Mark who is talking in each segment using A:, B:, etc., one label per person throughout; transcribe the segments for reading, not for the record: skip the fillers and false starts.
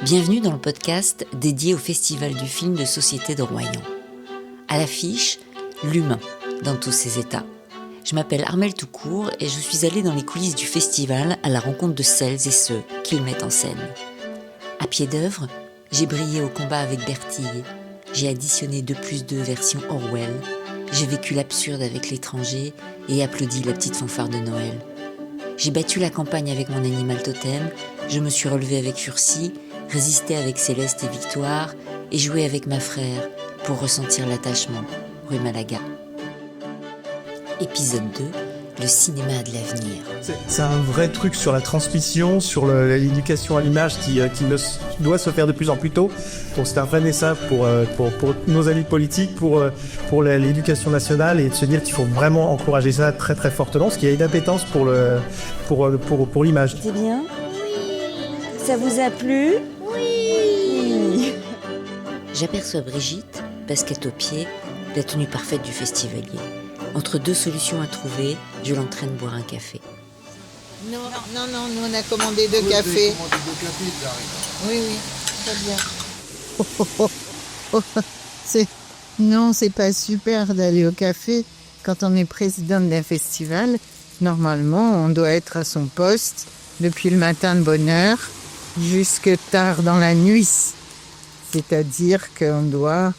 A: Bienvenue dans le podcast dédié au Festival du film de société de Royan. À l'affiche, l'humain dans tous ses états. Je m'appelle Armelle Toucourt et je suis allée dans les coulisses du festival à la rencontre de celles et ceux qui le mettent en scène. À pied d'œuvre, j'ai brillé au combat avec Berthier, j'ai additionné 2+2 version Orwell, j'ai vécu l'absurde avec l'étranger et applaudi la petite fanfare de Noël. J'ai battu la campagne avec mon animal totem, je me suis relevée avec Ursie, résisté avec Céleste et Victoire et joué avec ma frère pour ressentir l'attachement, rue Malaga. Épisode 2, le cinéma de l'avenir.
B: C'est un vrai truc sur la transmission, sur l'éducation à l'image qui doit se faire de plus en plus tôt. Donc c'est un vrai message pour nos amis politiques, pour l'éducation nationale et de se dire qu'il faut vraiment encourager ça très très fortement parce qu'il y a une appétence pour l'image.
C: C'est bien ? Oui. Ça vous a plu ? Oui.
A: J'aperçois Brigitte, basket aux pieds, la tenue parfaite du festivalier. Entre deux solutions à trouver, je l'entraîne boire un café.
D: Non, nous on a commandé deux cafés. Oui, très bien. Non, c'est pas super d'aller au café quand on est présidente d'un festival. Normalement, on doit être à son poste depuis le matin de bonne heure jusque tard dans la nuit. C'est-à-dire qu'on doit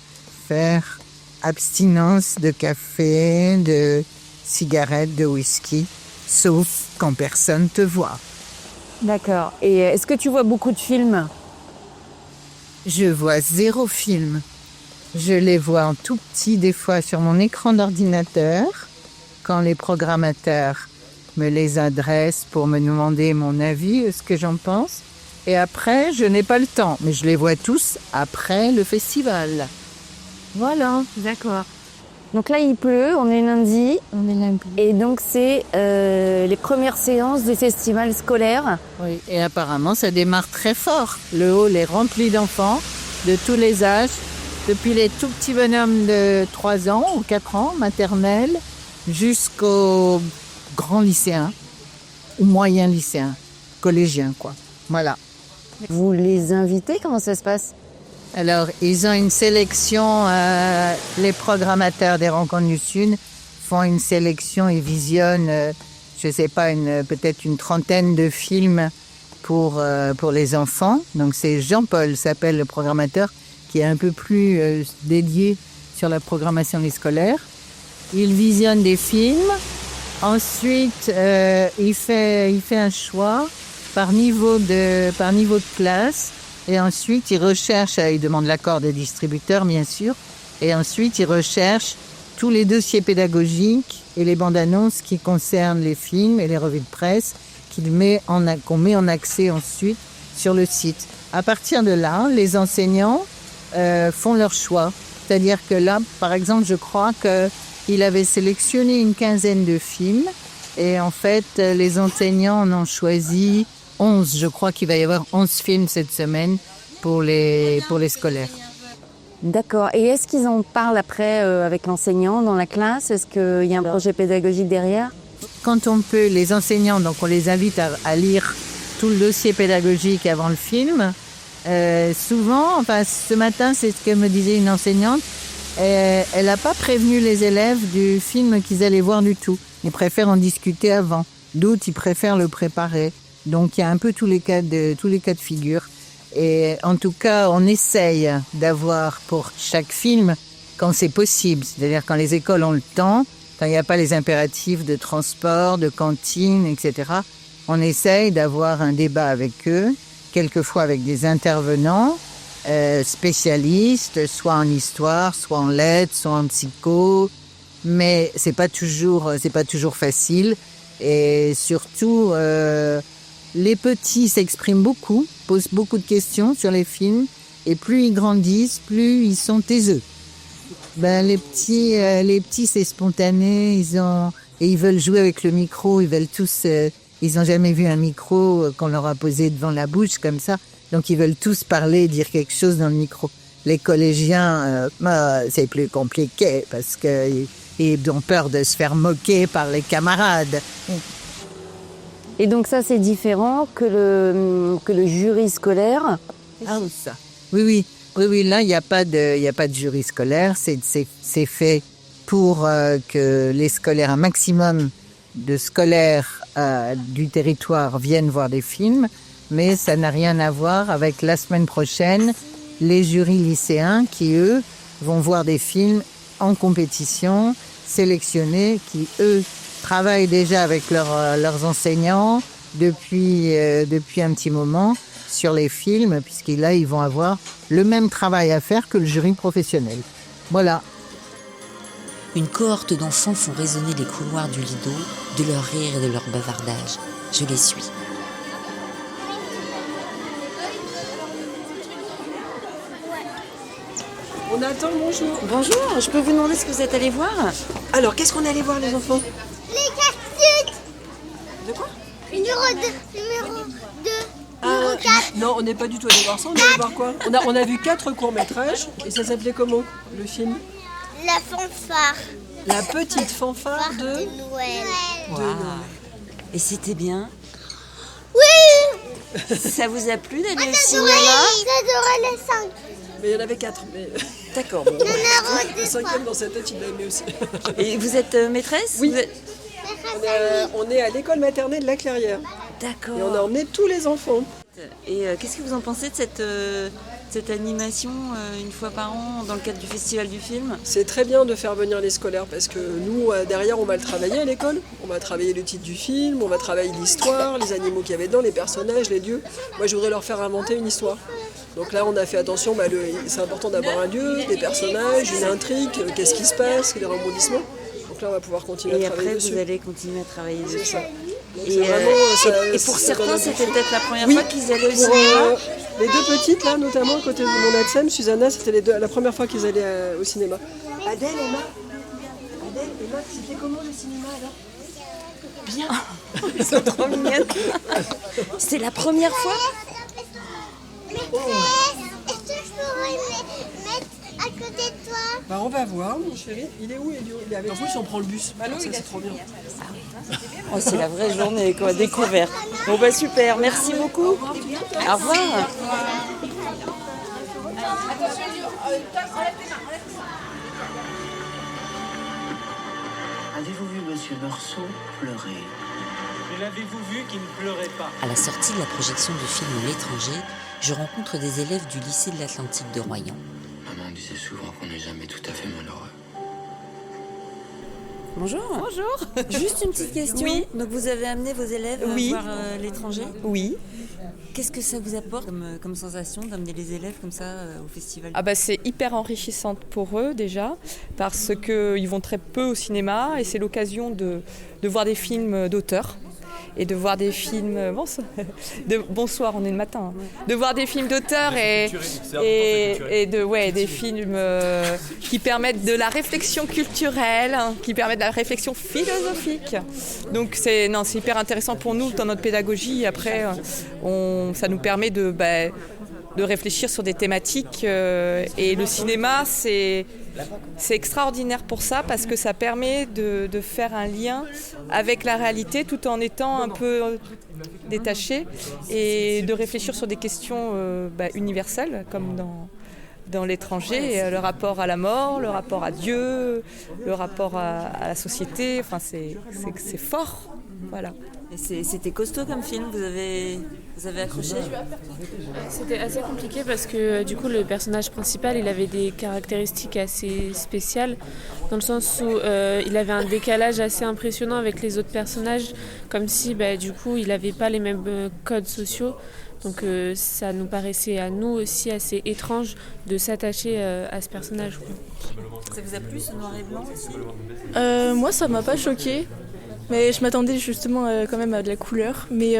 D: faire abstinence de café, de cigarettes, de whisky, sauf quand personne te voit.
C: D'accord. Et est-ce que tu vois beaucoup de films ?
D: Je vois 0 film. Je les vois en tout petit, des fois sur mon écran d'ordinateur, quand les programmateurs me les adressent pour me demander mon avis, ce que j'en pense. Et après, je n'ai pas le temps, mais je les vois tous après le festival. Voilà.
C: D'accord. Donc là, il pleut, on est lundi. Et donc, c'est les premières séances du festival scolaire.
D: Oui, et apparemment, ça démarre très fort. Le hall est rempli d'enfants de tous les âges, depuis les tout petits bonhommes de 3 ans ou 4 ans, maternelle, jusqu'aux grands lycéens, ou moyens lycéens, collégiens, quoi. Voilà.
C: Vous les invitez ? Comment ça se passe ?
D: Alors, ils ont une sélection, les programmateurs des Rencontres du Sud font une sélection et visionnent, je sais pas, peut-être une trentaine de films pour les enfants. Donc c'est Jean-Paul, s'appelle le programmateur, qui est un peu plus dédié sur la programmation des scolaires. Il visionne des films. Ensuite, il fait un choix par niveau de classe. Et ensuite, il demande l'accord des distributeurs, bien sûr. Et ensuite, il recherche tous les dossiers pédagogiques et les bandes annonces qui concernent les films et les revues de presse qu'on met en accès ensuite sur le site. À partir de là, les enseignants font leur choix. C'est-à-dire que là, par exemple, je crois qu'il avait sélectionné une quinzaine de films. Et en fait, les enseignants en ont choisi 11, je crois qu'il va y avoir 11 films cette semaine pour les scolaires.
C: D'accord. Et est-ce qu'ils en parlent après avec l'enseignant dans la classe ? Est-ce qu'il y a un projet pédagogique derrière ?
D: Quand on peut, les enseignants, donc on les invite à lire tout le dossier pédagogique avant le film. Souvent, ce matin, c'est ce que me disait une enseignante, elle n'a pas prévenu les élèves du film qu'ils allaient voir du tout. Ils préfèrent en discuter avant. D'autres, ils préfèrent le préparer. Donc il y a un peu tous les cas de figure. Et en tout cas, on essaye d'avoir pour chaque film, quand c'est possible, c'est-à-dire quand les écoles ont le temps, quand il n'y a pas les impératifs de transport, de cantine, etc., on essaye d'avoir un débat avec eux, quelquefois avec des intervenants spécialistes, soit en histoire, soit en lettres, soit en psycho, mais c'est pas toujours facile. Et surtout, les petits s'expriment beaucoup, posent beaucoup de questions sur les films, et plus ils grandissent, plus ils sont taiseux. Les petits, c'est spontané, ils veulent jouer avec le micro, ils veulent tous, ils n'ont jamais vu un micro qu'on leur a posé devant la bouche comme ça, donc ils veulent tous parler, dire quelque chose dans le micro. Les collégiens, c'est plus compliqué parce qu'ils ont peur de se faire moquer par les camarades.
C: Et donc ça, c'est différent que le jury scolaire
D: House. Oui, là, il n'y a pas de jury scolaire. C'est fait pour que les scolaires, un maximum de scolaires du territoire viennent voir des films. Mais ça n'a rien à voir avec la semaine prochaine, les jurys lycéens qui, eux, vont voir des films en compétition, sélectionnés, qui, eux, travaillent déjà avec leurs enseignants depuis un petit moment sur les films, puisque là, ils vont avoir le même travail à faire que le jury professionnel. Voilà.
A: Une cohorte d'enfants font résonner les couloirs du Lido de leur rire et de leur bavardage. Je les suis.
E: On attend, bonjour.
A: Bonjour, je peux vous demander ce que vous êtes allé voir?
E: Alors, qu'est-ce qu'on est allé voir, les enfants?
F: Les cactus.
E: De quoi?
F: Numéro 2. Numéro 2. Numéro 4.
E: Non, on n'est pas du tout allé voir ça, on est allé voir quoi? On a vu 4 courts-métrages, et ça s'appelait comment, le film?
F: La fanfare.
E: La petite fanfare de...
F: Noël.
A: Wow. Et c'était bien?
F: Oui.
A: Ça vous a plu d'aller au
F: J'adorais les 5.
E: Mais il y en avait 4, mais...
A: D'accord. Bon.
F: Numéro
E: Le
F: 2.
E: 5e dans sa tête, il l'a aimé aussi.
A: Et vous êtes maîtresse?
E: Oui.
A: Vous êtes-
E: On est à l'école maternelle de la Clairière,
A: D'accord.
E: et on a emmené tous les enfants.
A: Et qu'est-ce que vous en pensez de cette animation une fois par an dans le cadre du Festival du film?
E: C'est très bien de faire venir les scolaires parce que nous, derrière, on va le travailler à l'école. On va travailler le titre du film, on va travailler l'histoire, les animaux qu'il y avait dedans, les personnages, les lieux. Moi, je voudrais leur faire inventer une histoire. Donc là, on a fait attention, c'est important d'avoir un lieu, des personnages, une intrigue, qu'est-ce qui se passe, les rebondissements. Donc là, on va pouvoir continuer
A: Et
E: à travailler
A: après,
E: dessus.
A: vous allez continuer à travailler dessus.
E: Ça. Donc,
A: Et,
E: c'est vraiment,
A: et pour
E: ça
A: certains,
E: donne
A: c'était
E: envie.
A: peut-être la première
E: Oui,
A: fois qu'ils allaient au
E: pour
A: cinéma.
E: les 2 petites, là, notamment, à côté de mon Adsem, Susanna, c'était la première fois qu'ils allaient au cinéma. Adèle, Emma, c'était comment le cinéma, alors?
A: Bien. Ils sont trop mignonnes. C'était la première fois?
F: Est-ce que je pourrais me mettre à côté de toi?
E: Bah on va voir, mon chéri. Il est où, Elio? Il est avec nous, si on prend le bus. Ça, c'est trop bien.
A: Oh, c'est la vraie journée, quoi, découverte. Bon, bah super, merci beaucoup. Au revoir.
G: Avez-vous vu Monsieur Meursault pleurer?
H: Mais l'avez-vous vu qui ne pleurait pas?
A: À la sortie de la projection du film L'étranger, je rencontre des élèves du lycée de l'Atlantique de Royan.
G: Maman disait souvent qu'on n'est jamais tout à fait malheureux.
A: Bonjour. Bonjour. Juste une petite question.
I: Oui.
A: Donc vous avez amené vos élèves
I: Oui.
A: voir L'étranger?
I: Oui.
A: Qu'est-ce que ça vous apporte comme sensation d'amener les élèves comme ça au festival?
I: Ah bah c'est hyper enrichissant pour eux déjà, parce qu'ils vont très peu au cinéma et c'est l'occasion de voir des films d'auteurs. Et de voir des films... bonsoir, on est le matin. De voir des films d'auteurs et des films qui permettent de la réflexion culturelle, qui permettent de la réflexion philosophique. Donc c'est hyper intéressant pour nous dans notre pédagogie. Après, ça nous permet de réfléchir sur des thématiques. Et le cinéma, c'est extraordinaire pour ça parce que ça permet de faire un lien avec la réalité tout en étant un peu détaché et de réfléchir sur des questions universelles comme dans L'étranger, le rapport à la mort, le rapport à Dieu, le rapport à la société, enfin c'est fort, voilà.
A: Et c'était costaud comme film, vous avez accroché?
J: C'était assez compliqué parce que du coup le personnage principal il avait des caractéristiques assez spéciales dans le sens où il avait un décalage assez impressionnant avec les autres personnages, comme si du coup il n'avait pas les mêmes codes sociaux. Donc ça nous paraissait à nous aussi assez étrange de s'attacher à ce personnage, quoi.
A: Ça vous a plu ce noir et blanc aussi?
K: Moi ça m'a pas choqué, mais je m'attendais justement quand même à de la couleur. Mais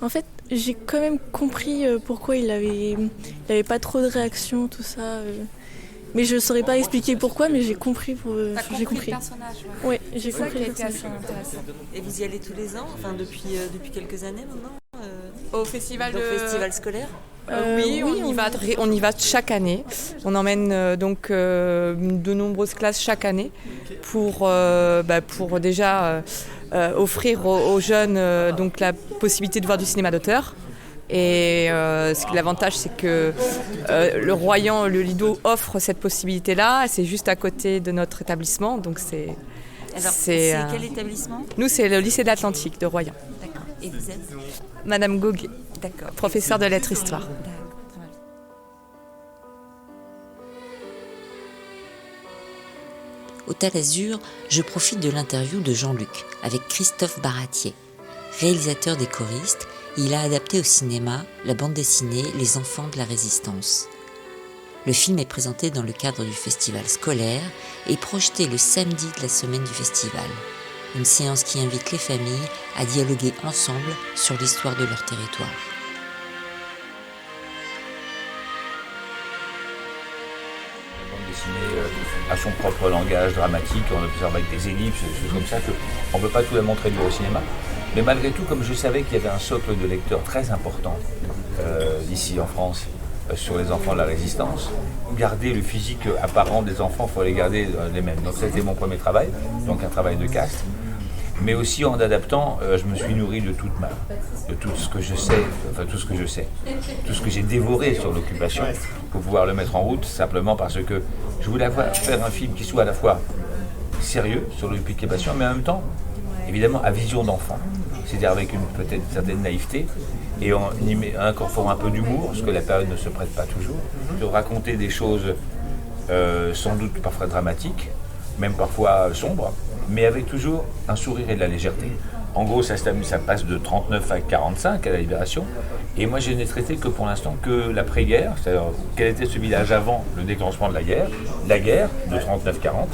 K: en fait j'ai quand même compris pourquoi il avait pas trop de réactions, tout ça. Mais je saurais pas expliquer pourquoi, mais j'ai compris. J'ai compris.
A: Le personnage,
K: ouais, j'ai
A: c'est ça
K: compris
A: qui a
K: le
A: été
K: personnage.
A: assez intéressant. Et vous y allez tous les ans, enfin depuis quelques années maintenant?
I: Au festival
A: festival scolaire?
I: Oui, on y va chaque année. On emmène de nombreuses classes chaque année pour déjà offrir aux jeunes la possibilité de voir du cinéma d'auteur, Et l'avantage, c'est que le Royan, le Lido offre cette possibilité-là. C'est juste à côté de notre établissement. Donc c'est
A: quel établissement ?
I: Nous, c'est le lycée de l'Atlantique de Royan.
A: D'accord. Et vous êtes ?
I: Madame Gauguet,
A: D'accord.
I: professeure de lettres-histoire.
A: Au Tal Azur, je profite de l'interview de Jean-Luc avec Christophe Baratier. Réalisateur des choristes, il a adapté au cinéma la bande dessinée Les Enfants de la Résistance. Le film est présenté dans le cadre du festival scolaire et projeté le samedi de la semaine du festival. Une séance qui invite les familles à dialoguer ensemble sur l'histoire de leur territoire.
L: La bande dessinée a son propre langage dramatique, on observe avec des ellipses, des choses comme ça, qu'on ne peut pas tout la montrer au cinéma. Mais malgré tout, comme je savais qu'il y avait un socle de lecteurs très important ici en France sur les enfants de la résistance, garder le physique apparent des enfants, il faut les garder les mêmes. Donc ça a été mon premier travail, donc un travail de caste. Mais aussi en adaptant, je me suis nourri de tout ce que je sais, tout ce que j'ai dévoré sur l'occupation pour pouvoir le mettre en route, simplement parce que je voulais faire un film qui soit à la fois sérieux sur l'occupation, mais en même temps, évidemment, à vision d'enfant. C'est-à-dire avec peut-être une certaine naïveté et en incorporant un peu d'humour, parce que la période ne se prête pas toujours, de raconter des choses sans doute parfois dramatiques, même parfois sombres, mais avec toujours un sourire et de la légèreté. En gros, ça passe de 39 à 45 à la Libération, et moi je n'ai traité que pour l'instant que l'après-guerre, c'est-à-dire quel était ce village avant le déclenchement de la guerre de 39-40,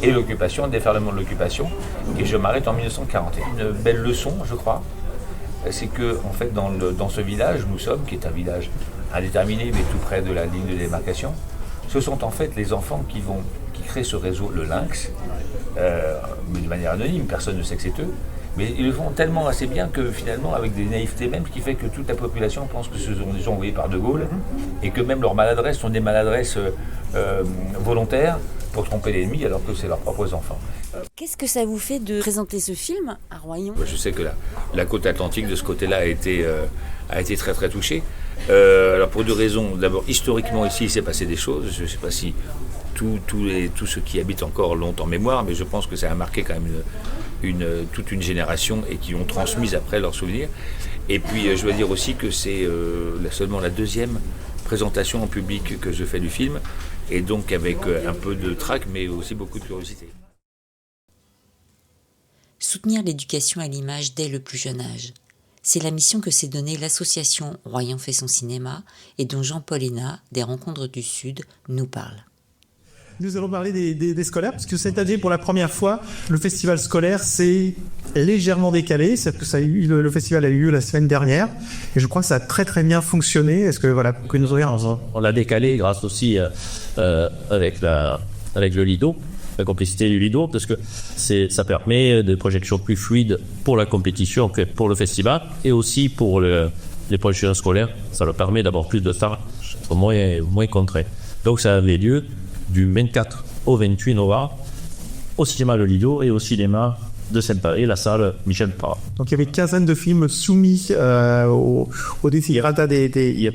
L: et l'occupation, le déferlement de l'occupation, et je m'arrête en 1941. Une belle leçon, je crois, c'est que en fait dans ce village, qui est un village indéterminé, mais tout près de la ligne de démarcation, ce sont en fait les enfants qui créent ce réseau, le Lynx, mais de manière anonyme, personne ne sait que c'est eux, mais ils le font tellement assez bien que finalement, avec des naïvetés même, ce qui fait que toute la population pense que ce sont des gens envoyés par De Gaulle, et que même leurs maladresses sont des maladresses volontaires pour tromper l'ennemi, alors que c'est leurs propres enfants.
A: Qu'est-ce que ça vous fait de présenter ce film à Royan ?
L: Je sais que la côte atlantique, de ce côté-là, a été très très touchée. Alors pour deux raisons. D'abord, historiquement ici, il s'est passé des choses. Je ne sais pas si tous ceux qui habitent encore l'ont en mémoire, mais je pense que ça a marqué quand même toute une génération et qui ont transmis après leurs souvenirs. Et puis je dois dire aussi que c'est seulement la deuxième présentation en public que je fais du film, et donc avec un peu de trac, mais aussi beaucoup de curiosité.
A: Soutenir l'éducation à l'image dès le plus jeune âge. C'est la mission que s'est donnée l'association Royan fait son cinéma et dont Jean-Paul Hénat, des Rencontres du Sud, nous parle.
B: Nous allons parler des scolaires, parce que cette année, pour la première fois, le festival scolaire s'est légèrement décalé. Le festival a eu lieu la semaine dernière, et je crois que ça a très très bien fonctionné. Est-ce que que nous regardons ?
M: On l'a décalé grâce aussi avec le Lido, la complicité du Lido, parce que ça permet des projections plus fluides pour la compétition que pour le festival, et aussi pour les projections scolaires. Ça leur permet d'avoir plus de temps, moins contraint. Donc ça avait lieu du 24 au 28 novembre au cinéma Le Lido et au cinéma de Saint-Paris, la salle Michel Parra.
B: Donc il y avait une quinzaine de films soumis au défi.
M: Il y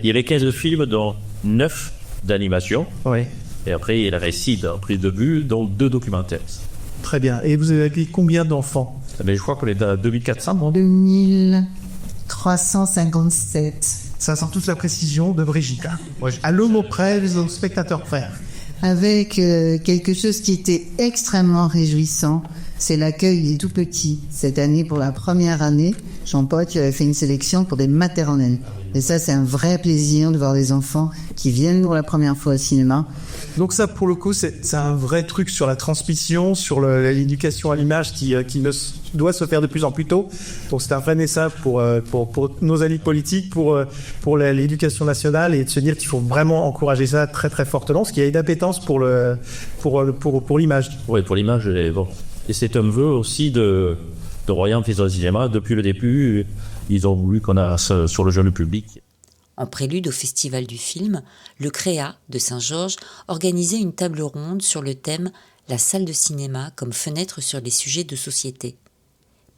M: avait 15 films, dont 9 d'animation.
B: Oui.
M: Et après, il y a le récit d'un prise de vue, dont 2 documentaires.
B: Très bien. Et vous avez accueilli combien d'enfants ?
M: Je crois qu'on est à 2400.
D: 2357.
B: Ça sent toute la précision de Brigitte. À l'homme auprès, aux spectateurs frères.
D: Avec quelque chose qui était extrêmement réjouissant, c'est l'accueil des tout-petits. Cette année, pour la première année, Jean-Paul, tu avais fait une sélection pour des maternelles. Et ça, c'est un vrai plaisir de voir des enfants qui viennent pour la première fois au cinéma.
B: Donc ça, pour le coup, c'est un vrai truc sur la transmission, sur l'éducation à l'image qui doit se faire de plus en plus tôt. Donc c'est un vrai naissance pour nos amis politiques, pour l'éducation nationale, et de se dire qu'il faut vraiment encourager ça très très fortement, parce qu'il y a une appétence pour l'image.
M: Oui, pour l'image, bon. Et c'est un vœu aussi de Royan fait son cinéma. Depuis le début, ils ont voulu qu'on a sur le jeune public.
A: En prélude au Festival du film, le CREA de Saint-Georges organisait une table ronde sur le thème « La salle de cinéma comme fenêtre sur les sujets de société ».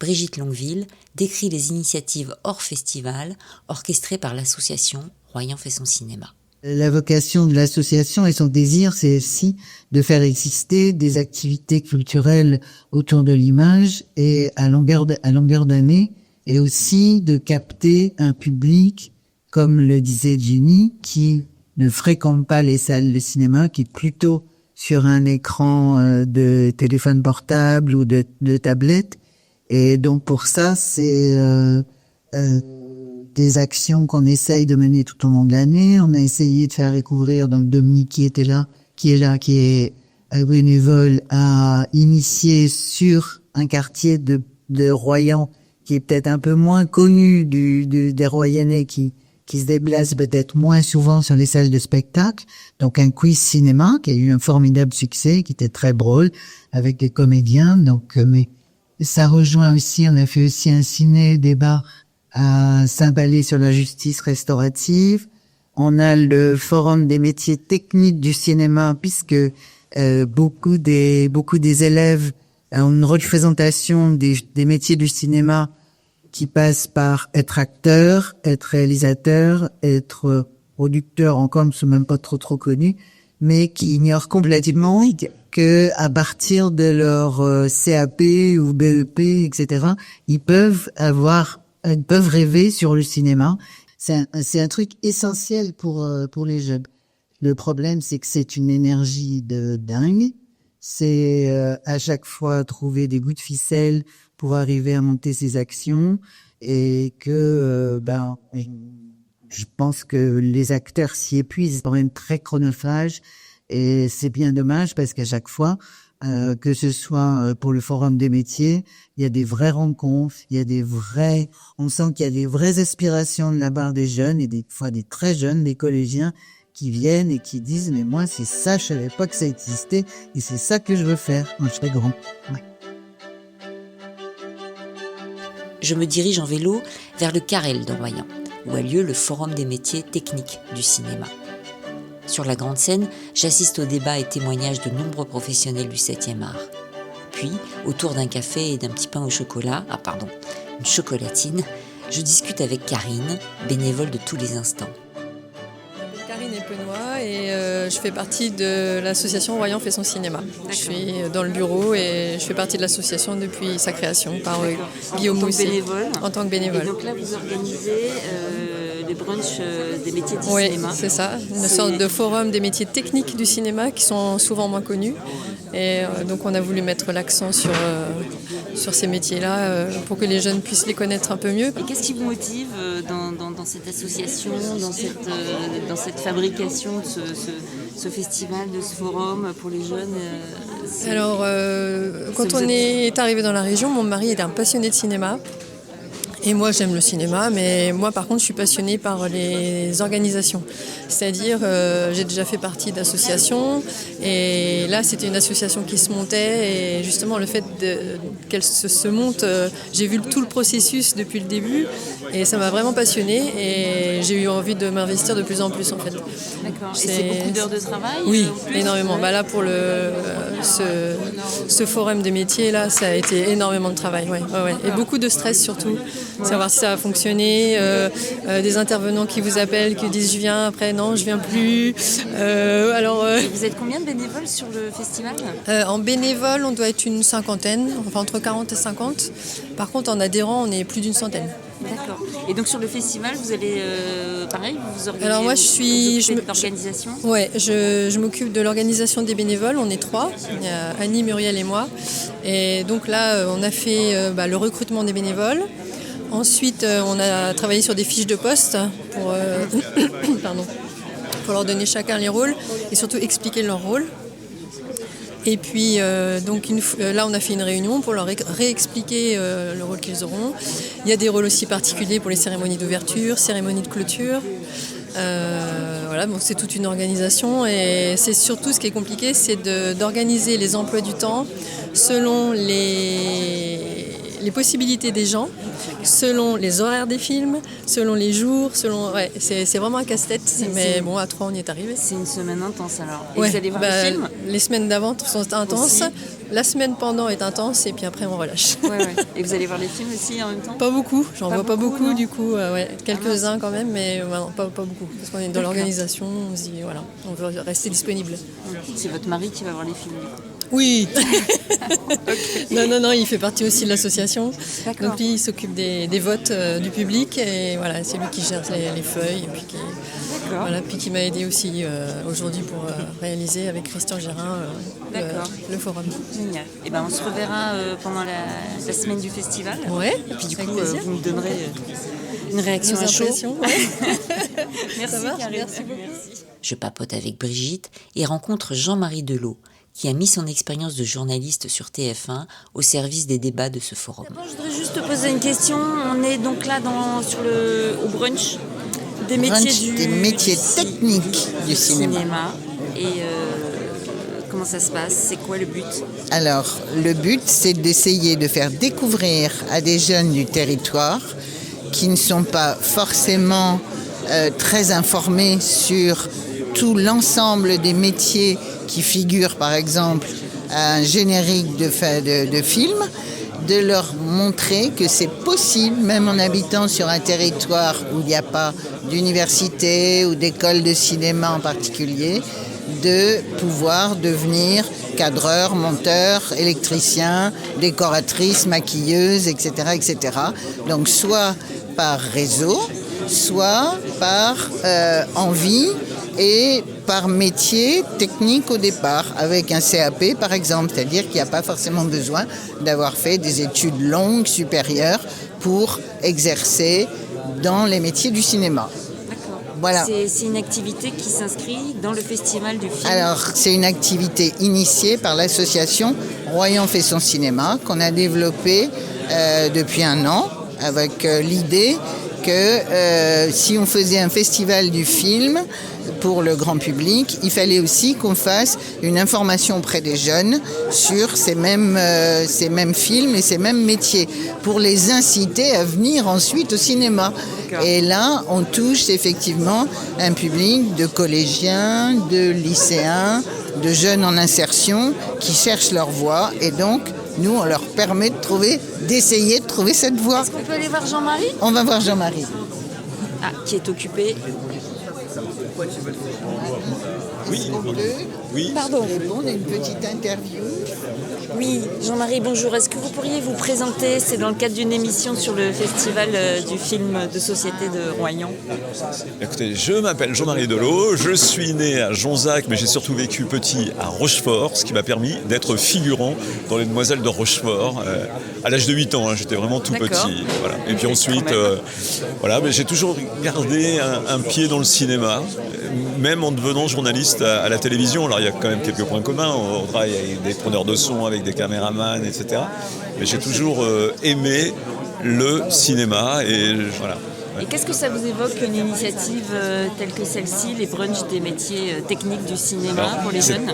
A: Brigitte Longueville décrit les initiatives hors festival orchestrées par l'association Royan fait son cinéma.
D: La vocation de l'association et son désir, c'est aussi de faire exister des activités culturelles autour de l'image et à longueur d'année, et aussi de capter un public, comme le disait Jenny, qui ne fréquente pas les salles de cinéma, qui est plutôt sur un écran de téléphone portable ou de tablette. Et donc pour ça, c'est des actions qu'on essaye de mener tout au long de l'année. On a essayé de faire découvrir, donc Dominique qui est bénévole, à initier sur un quartier de Royan qui est peut-être un peu moins connu des Royannais qui se déplacent peut-être moins souvent sur les salles de spectacle. Donc un quiz cinéma qui a eu un formidable succès, qui était très drôle avec des comédiens. Donc mais ça rejoint aussi, on a fait aussi un ciné-débat à Saint-Palais sur la justice restaurative. On a le forum des métiers techniques du cinéma, puisque beaucoup des élèves ont une représentation des métiers du cinéma qui passent par être acteur, être réalisateur, être producteur, encore ne sont même pas trop connus, mais qui ignorent complètement que à partir de leur CAP ou BEP, etc., ils peuvent rêver sur le cinéma. C'est un truc essentiel pour les jeunes. Le problème, c'est que c'est une énergie de dingue. C'est à chaque fois trouver des bouts de ficelle pour arriver à monter ses actions, et que je pense que les acteurs s'y épuisent, c'est quand même très chronophage, et c'est bien dommage parce qu'à chaque fois, que ce soit pour le forum des métiers, il y a des vraies rencontres, on sent qu'il y a des vraies aspirations de la part des jeunes, et des fois des très jeunes, des collégiens, qui viennent et qui disent « mais moi c'est ça, je savais pas que ça existait, et c'est ça que je veux faire quand je serai grand ». Ouais.
A: Je me dirige en vélo vers le Carrel de Royan, où a lieu le Forum des métiers techniques du cinéma. Sur la grande scène, j'assiste au débat et témoignages de nombreux professionnels du 7e art. Puis, autour d'un café et d'un petit pain au chocolat, une chocolatine, je discute avec Karine, bénévole de tous les instants.
N: Karine Epenois et je fais partie de l'association Royan fait son cinéma. Je suis dans le bureau et je fais partie de l'association depuis sa création par Guillaume Mousset. En tant que bénévole.
A: Et donc là, vous organisez des brunchs des métiers du
N: Oui,
A: cinéma.
N: c'est ça. Une sorte de forum des métiers techniques du cinéma qui sont souvent moins connus. Et donc on a voulu mettre l'accent sur ces métiers-là pour que les jeunes puissent les connaître un peu mieux.
A: Et qu'est-ce qui vous motive dans cette association, dans cette fabrication de ce festival, de ce forum pour les jeunes
N: Alors, quand on est arrivé dans la région, mon mari est un passionné de cinéma. Et moi, j'aime le cinéma, mais moi, par contre, je suis passionnée par les organisations. C'est-à-dire, j'ai déjà fait partie d'associations, et là, c'était une association qui se montait, et justement, le fait qu'elle se monte, j'ai vu tout le processus depuis le début, et ça m'a vraiment passionnée, et j'ai eu envie de m'investir de plus en plus, en fait.
A: D'accord. Et c'est beaucoup d'heures de travail?
N: Oui, énormément. Là, pour ce forum des métiers, là, ça a été énormément de travail, ouais. Et beaucoup de stress, surtout. Savoir si ça a fonctionné, des intervenants qui vous appellent, qui disent je viens, après non, je viens plus.
A: Et vous êtes combien de bénévoles sur le festival?
N: En bénévoles, on doit être une cinquantaine, enfin entre 40 et 50. Par contre, en adhérents, on est plus d'une centaine.
A: D'accord. Et donc sur le festival, vous allez, pareil, vous organisez?
N: Alors moi,
A: l'organisation.
N: Ouais, je m'occupe de l'organisation des bénévoles. On est 3. Il y a Annie, Muriel et moi. Et donc là, on a fait le recrutement des bénévoles. Ensuite, on a travaillé sur des fiches de poste pour leur donner chacun les rôles et surtout expliquer leur rôle. Et puis, là, on a fait une réunion pour leur réexpliquer le rôle qu'ils auront. Il y a des rôles aussi particuliers pour les cérémonies d'ouverture, cérémonies de clôture. C'est toute une organisation, et c'est surtout ce qui est compliqué, c'est d'organiser les emplois du temps selon les possibilités des gens, selon les horaires des films, selon les jours, c'est vraiment un casse-tête. Mais bon, à 3, on y est arrivé.
A: C'est une semaine intense alors. Et vous allez voir les films ?
N: Les semaines d'avant sont intenses. Aussi. La semaine pendant est intense et puis après on relâche.
A: Et vous allez voir les films aussi en même temps ?
N: Pas beaucoup, j'en vois pas beaucoup non. Du coup, quelques-uns quand même, mais pas beaucoup. Parce qu'on est dans l'organisation, on se dit on veut rester disponible.
A: C'est votre mari qui va voir les films ?
N: Oui. Non, il fait partie aussi de l'association.
A: D'accord.
N: Donc lui, il s'occupe des votes du public et voilà, c'est lui qui gère les feuilles et puis puis qui m'a aidé aussi aujourd'hui pour réaliser avec Christian Gérin le forum.
A: Génial. Et on se reverra pendant la semaine du festival.
N: Ouais.
A: Et puis du coup, vous me donnerez une réaction à chaud. Merci,
N: merci beaucoup.
A: Je papote avec Brigitte et rencontre Jean-Marie Delot, qui a mis son expérience de journaliste sur TF1 au service des débats de ce forum. D'abord, je voudrais juste te poser une question. On est donc là au brunch des métiers
D: techniques du cinéma.
A: Et comment ça se passe ? C'est quoi le but ?
D: Alors, le but, c'est d'essayer de faire découvrir à des jeunes du territoire qui ne sont pas forcément très informés sur tout l'ensemble des métiers qui figurent, par exemple, à un générique de film, de leur montrer que c'est possible, même en habitant sur un territoire où il n'y a pas d'université ou d'école de cinéma en particulier, de pouvoir devenir cadreur, monteur, électricien, décoratrice, maquilleuse, etc., etc. Donc soit par réseau, soit par envie et par métier technique au départ, avec un CAP par exemple, c'est-à-dire qu'il n'y a pas forcément besoin d'avoir fait des études longues, supérieures, pour exercer dans les métiers du cinéma.
A: D'accord.
D: Voilà.
A: C'est une activité qui s'inscrit dans le festival du film.
D: Alors, c'est une activité initiée par l'association Royan fait son cinéma, qu'on a développée depuis 1 an, avec l'idée que si on faisait un festival du film pour le grand public, il fallait aussi qu'on fasse une information auprès des jeunes sur ces mêmes films et ces mêmes métiers, pour les inciter à venir ensuite au cinéma. D'accord. Et là, on touche effectivement un public de collégiens, de lycéens, de jeunes en insertion qui cherchent leur voie, et donc nous, on leur permet d'essayer de trouver cette voie.
A: Est-ce qu'on peut aller voir Jean-Marie ?
D: On va voir Jean-Marie.
A: Ah, qui est occupé.
D: Oui.
A: Pardon.
D: Répondre à une petite interview.
A: Oui, Jean-Marie, bonjour. Est-ce que vous pourriez vous présenter ? C'est dans le cadre d'une émission sur le festival du film de société de Royan.
O: Écoutez, je m'appelle Jean-Marie Delot, je suis né à Jonzac, mais j'ai surtout vécu petit à Rochefort, ce qui m'a permis d'être figurant dans Les Demoiselles de Rochefort à l'âge de 8 ans. J'étais vraiment tout petit. Voilà. Et puis ensuite, mais j'ai toujours gardé un pied dans le cinéma, même en devenant journaliste à la télévision. Alors il y a quand même quelques points communs. On travaille avec des preneurs de son, avec des caméramans, etc. Mais j'ai toujours aimé le cinéma et voilà.
A: Et qu'est-ce que ça vous évoque, une initiative telle que celle-ci, les brunchs des métiers techniques du cinéma pour les jeunes ?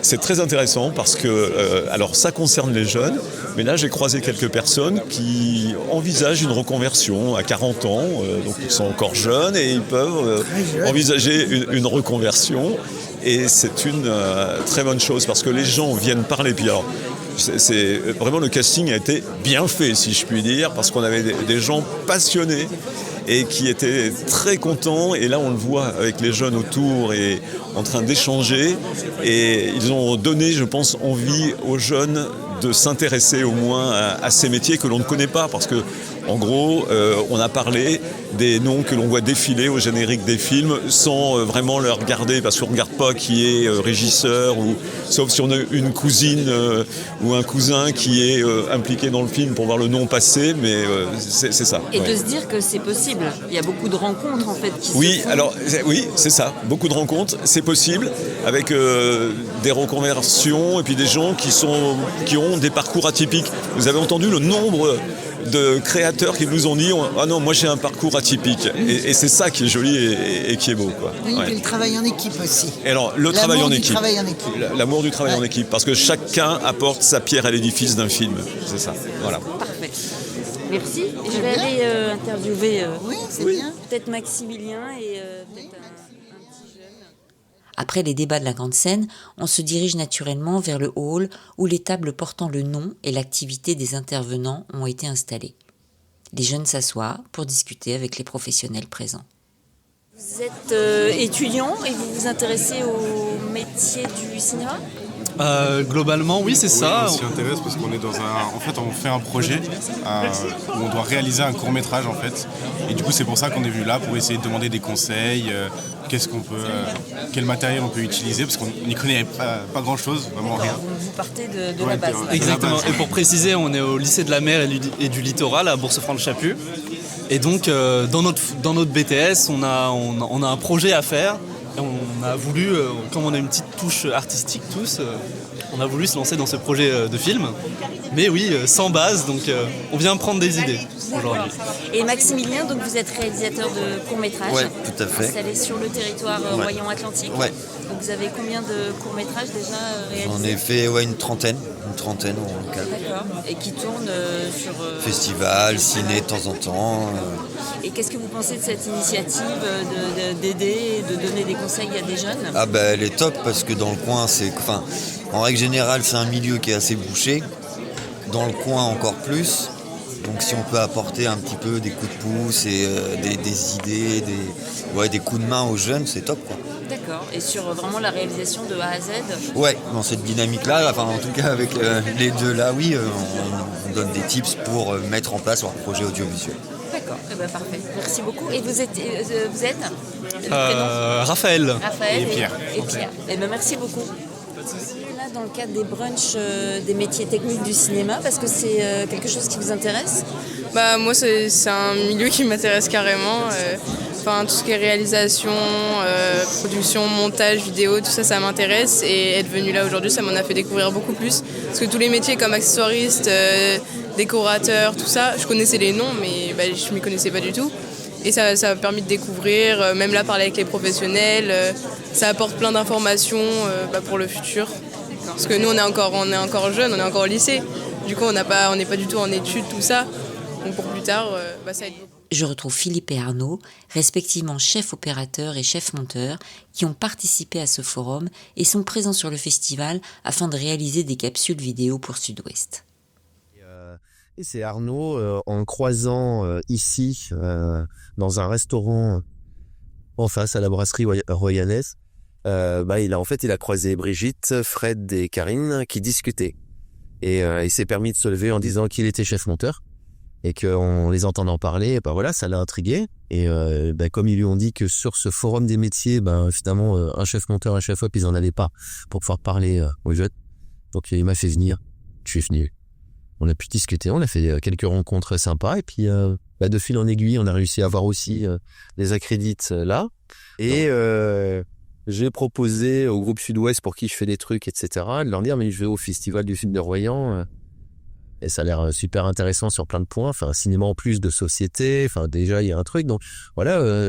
O: C'est très intéressant parce que, alors ça concerne les jeunes, mais là j'ai croisé quelques personnes qui envisagent une reconversion à 40 ans, donc ils sont encore jeunes et ils peuvent envisager une reconversion. Et c'est une très bonne chose parce que les gens viennent parler. Puis alors, c'est vraiment, le casting a été bien fait, si je puis dire, parce qu'on avait des gens passionnés et qui étaient très contents. Et là, on le voit avec les jeunes autour et en train d'échanger. Et ils ont donné, je pense, envie aux jeunes de s'intéresser au moins à ces métiers que l'on ne connaît pas. Parce que, en gros, on a parlé des noms que l'on voit défiler au générique des films sans vraiment les regarder, parce qu'on ne regarde pas qui est régisseur, sauf si on a une cousine ou un cousin qui est impliqué dans le film pour voir le nom passer, mais c'est ça.
A: Et de se dire que c'est possible. Il y a beaucoup de rencontres en fait qui se font.
O: Alors, oui, c'est ça. Beaucoup de rencontres, c'est possible, avec des reconversions et puis des gens qui ont des parcours atypiques. Vous avez entendu le nombre de créateurs qui nous ont dit « Ah non, moi j'ai un parcours atypique ». Et c'est ça qui est joli et qui est beau, quoi.
D: Oui, et le travail en équipe aussi.
O: Et alors, le travail en équipe. L'amour du travail en
D: Ouais.
O: équipe. Parce que chacun apporte sa pierre à l'édifice d'un film. C'est ça. Voilà.
A: Parfait. Merci. Je vais aller interviewer peut-être Maximilien et peut-être un petit jeune. Après les débats de la grande scène, on se dirige naturellement vers le hall où les tables portant le nom et l'activité des intervenants ont été installées. Les jeunes s'assoient pour discuter avec les professionnels présents. Vous êtes étudiant et vous vous intéressez au métier du cinéma ?
P: Globalement, oui, c'est ça.
Q: On s'y intéresse parce qu'on est on fait un projet où on doit réaliser un court-métrage, en fait. Et du coup, c'est pour ça qu'on est venu là, pour essayer de demander des conseils, quel matériel on peut utiliser, parce qu'on n'y connaît pas grand-chose, vraiment rien.
A: Vous partez de la base.
P: Exactement. Et pour préciser, on est au lycée de la mer et du littoral, à Bourg-Franche-Chaput. Et donc, dans notre BTS, on a un projet à faire. Et on a voulu, comme on a une petite touche artistique tous, on a voulu se lancer dans ce projet de film. Mais oui, sans base, donc on vient prendre des idées aujourd'hui.
A: Et Maximilien, donc vous êtes réalisateur de courts-métrages.
R: Oui, tout à fait.
A: Installé sur le territoire Royan-Atlantique.
R: Ouais.
A: Donc vous avez combien de courts-métrages déjà réalisés ?
R: J'en ai fait une trentaine en local.
A: D'accord. Et qui tournent sur...
R: Festival, ciné de temps en temps.
A: Et qu'est-ce que vous pensez de cette initiative d'aider, de donner des conseils à des jeunes ?
R: Ah ben elle est top parce que dans le coin, en règle générale, c'est un milieu qui est assez bouché. Dans le coin encore plus. Donc si on peut apporter un petit peu des coups de pouce et des idées, des coups de main aux jeunes, c'est top, quoi.
A: D'accord. Et sur vraiment la réalisation de A à Z ?
R: Ouais, dans cette dynamique-là, en tout cas avec les deux là, oui, on donne des tips pour mettre en place leur projet audiovisuel.
A: D'accord, parfait. Merci beaucoup. Et vous êtes
P: Raphaël.
A: Et Pierre. Merci beaucoup. Là, dans le cadre des brunchs des métiers techniques du cinéma, parce que c'est quelque chose qui vous intéresse ?
S: Moi, c'est un milieu qui m'intéresse carrément. Tout ce qui est réalisation, production, montage, vidéo, tout ça, ça m'intéresse. Et être venu là aujourd'hui, ça m'en a fait découvrir beaucoup plus. Parce que tous les métiers comme accessoiriste, décorateur, tout ça, je connaissais les noms, mais je ne m'y connaissais pas du tout. Et ça m'a permis de découvrir, même là, parler avec les professionnels. Ça apporte plein d'informations pour le futur. Parce que nous, on est encore jeunes, on est encore au lycée. Du coup, on n'est pas du tout en études, tout ça. Donc pour plus tard, ça aide beaucoup.
A: Je retrouve Philippe et Arnaud, respectivement chef opérateur et chef monteur, qui ont participé à ce forum et sont présents sur le festival afin de réaliser des capsules vidéo pour Sud-Ouest.
T: Et c'est Arnaud, en croisant ici, dans un restaurant en face à la brasserie royanaise, il a croisé Brigitte, Fred et Karine qui discutaient. Et il s'est permis de se lever en disant qu'il était chef monteur. Et qu'en les entendant parler, ça l'a intrigué. Et comme ils lui ont dit que sur ce forum des métiers, finalement, un chef monteur, un chef op, ils en avaient pas pour pouvoir parler aux jeunes. Donc il m'a fait venir. Je suis venu. On a pu discuter, on a fait quelques rencontres sympas. Et puis de fil en aiguille, on a réussi à avoir aussi des accrédits là. Et j'ai proposé au groupe Sud-Ouest pour qui je fais des trucs, etc., de leur dire, mais je vais au festival du film de Royan. Et ça a l'air super intéressant sur plein de points. Un cinéma en plus de société. Déjà, il y a un truc. Donc,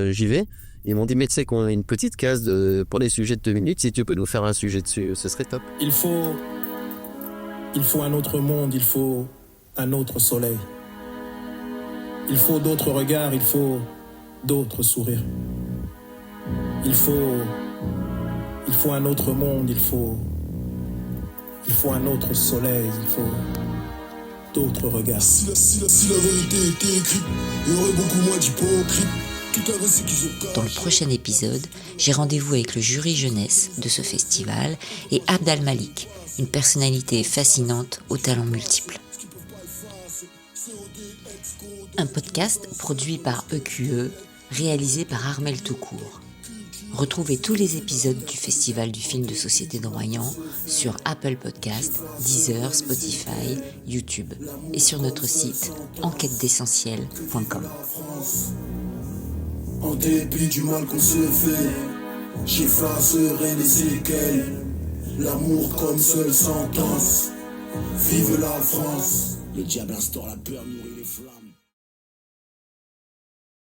T: j'y vais. Ils m'ont dit, mais tu sais qu'on a une petite case pour des sujets de 2 minutes. Si tu peux nous faire un sujet dessus, ce serait top.
U: Il faut un autre monde, il faut un autre soleil. Il faut d'autres regards, il faut d'autres sourires. Il faut un autre monde, il faut un autre soleil, il faut d'autres regards. Si la vérité était écrite, il y aurait beaucoup moins d'hypocrites.
A: Dans le prochain épisode, j'ai rendez-vous avec le jury jeunesse de ce festival et Abd Al-Malik, une personnalité fascinante aux talents multiples. Un podcast produit par EQE, réalisé par Armel Toucourt. Retrouvez tous les épisodes du Festival du film de société de Royan sur Apple Podcasts, Deezer, Spotify, YouTube et sur notre site enquêtedessentiel.com.
U: En dépit du mal qu'on se fait, j'effacerai les séquelles. L'amour comme seule sentence. Vive la France. Le diable instaure la peur, nourrit les flammes.